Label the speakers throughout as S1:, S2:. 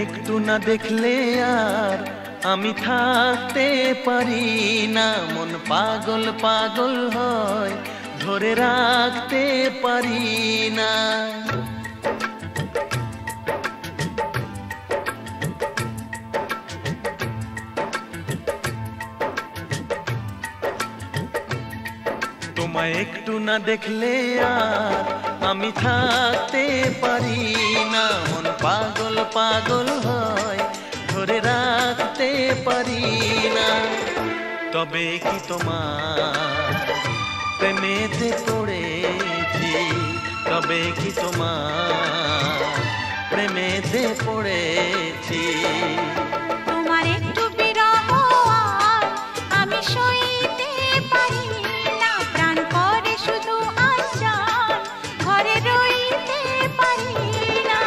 S1: একটু না দেখলে আর আমি থাকতে পারি না, মন পাগল পাগল হয়, ধরে রাখতে পারি না। তোমায় একটু না দেখলে আর আমি থাকতে পারি না, মন পাগল পাগল হয়, ধরে রাখতে পারি না। তবে কি তোমার প্রেমেতে পড়েছি, তবে কি তোমার প্রেমেতে পড়েছি।
S2: তোমার একটু বিরহ আর আমি সইতে পারি না, প্রাণ করে শুধু আশার ঘরে রইতে পারি না।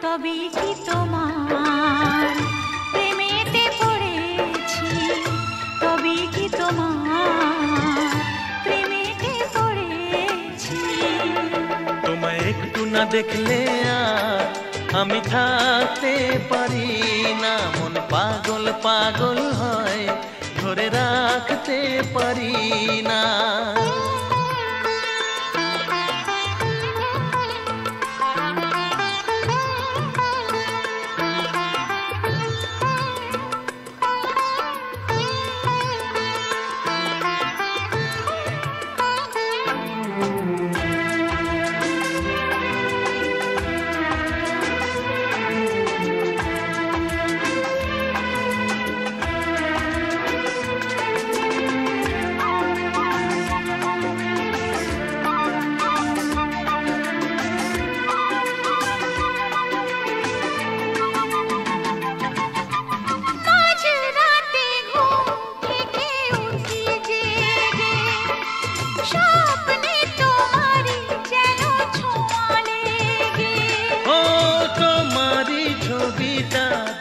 S2: তবে কি তোমার প্রেমেতে পড়েছি, তবে কি তোমার প্রেমেতে পড়েছি।
S1: তোমায় একটু না দেখলে আর আমি থাকতে পারি না, মন পাগল পাগল হয়, ধরে রাখতে পারি না।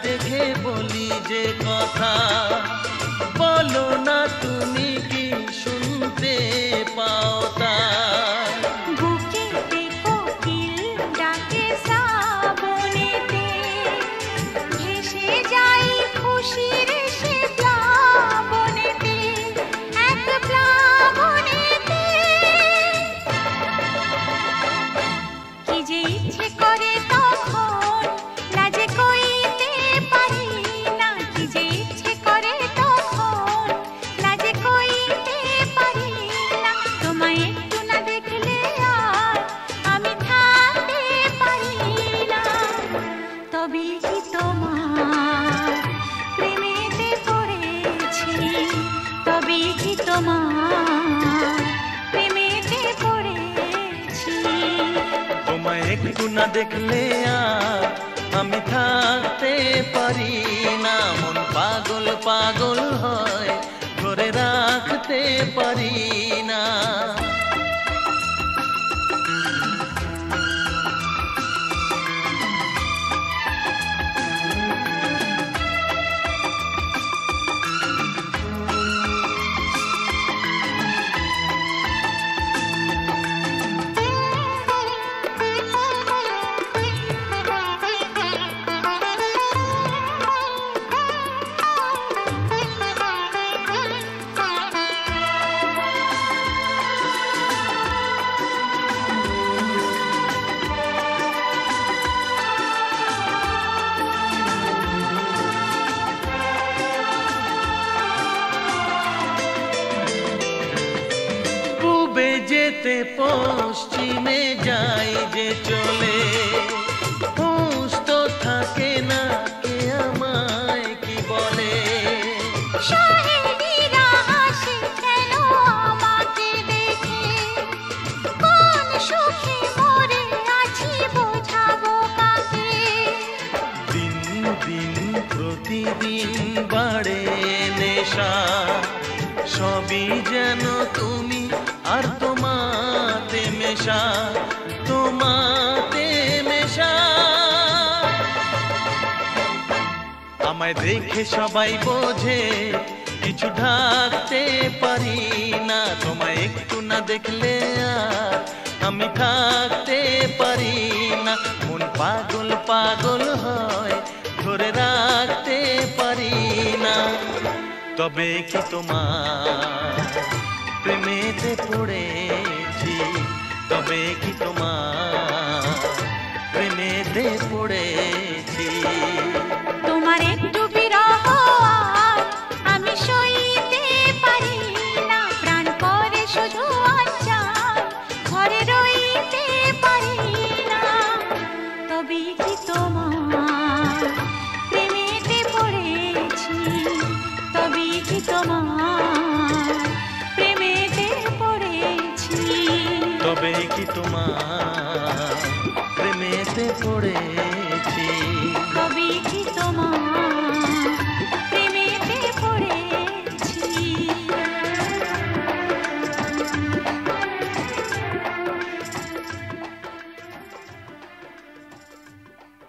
S1: দেখে বলি যে কথা, বলো না তুমি কি শুনতে পাও তা।
S2: বুকেতে কোকিল ডাকে শ্রাবণেতে, ভেসে যাই খুশির সে প্লাবনেতে, এক প্লাবনেতে। কি যে ইচ্ছে করে তখন লাজে কইতে পারি না, কি যে ইচ্ছে করে তখন লাজে কইতে পারি না। তোমায় একটু না দেখলে আর আমি থাকতে পারি না। তবে কি তোমার প্রেমেতে পড়েছি, তবে কি তোমার প্রেমেতে পড়েছি।
S1: তোমায় একটু না দেখলে আর আমি থাকতে পারি না, মন পাগল পাগল হয়, ধরে রাখতে পারি না। যেতে পশ্চিমে যাই যে চলে, হুঁশ তো থাকে না কে আমায় কি বলে।
S2: শাহেদিরা হাসে কেন আমাকে দেখে, কোন সুখে মরে আছি বোঝাবো কাকে।
S1: দিন দিন প্রতিদিন বাড়ে নেশা, সবই যেন তুমি আর তোমাতে মেশা, তোমাতে মেশা। আমায় দেখে সবাই বোঝে কিছু ঢাকতে পারি না, তোমায় একটু না দেখলে আর আমি থাকতে পারি না, মন পাগল পাগল হয়, ধরে রাখতে পারি না। তবে কি তোমার প্রেমেতে পড়েছি, তবে কি তোমার প্রেমেতে পড়েছি।
S2: তোমার একটু বিরহ আর আমি সইতে পারি না, প্রাণ করে শুধু আচ্ছার ঘরে রইতে পারি না। তবে কি তোমার প্রেমেতে পড়েছি, তবে কি তোমার প্রেমেতে পড়েছি,
S1: তবে কি তোমার প্রেমেতে পড়েছি।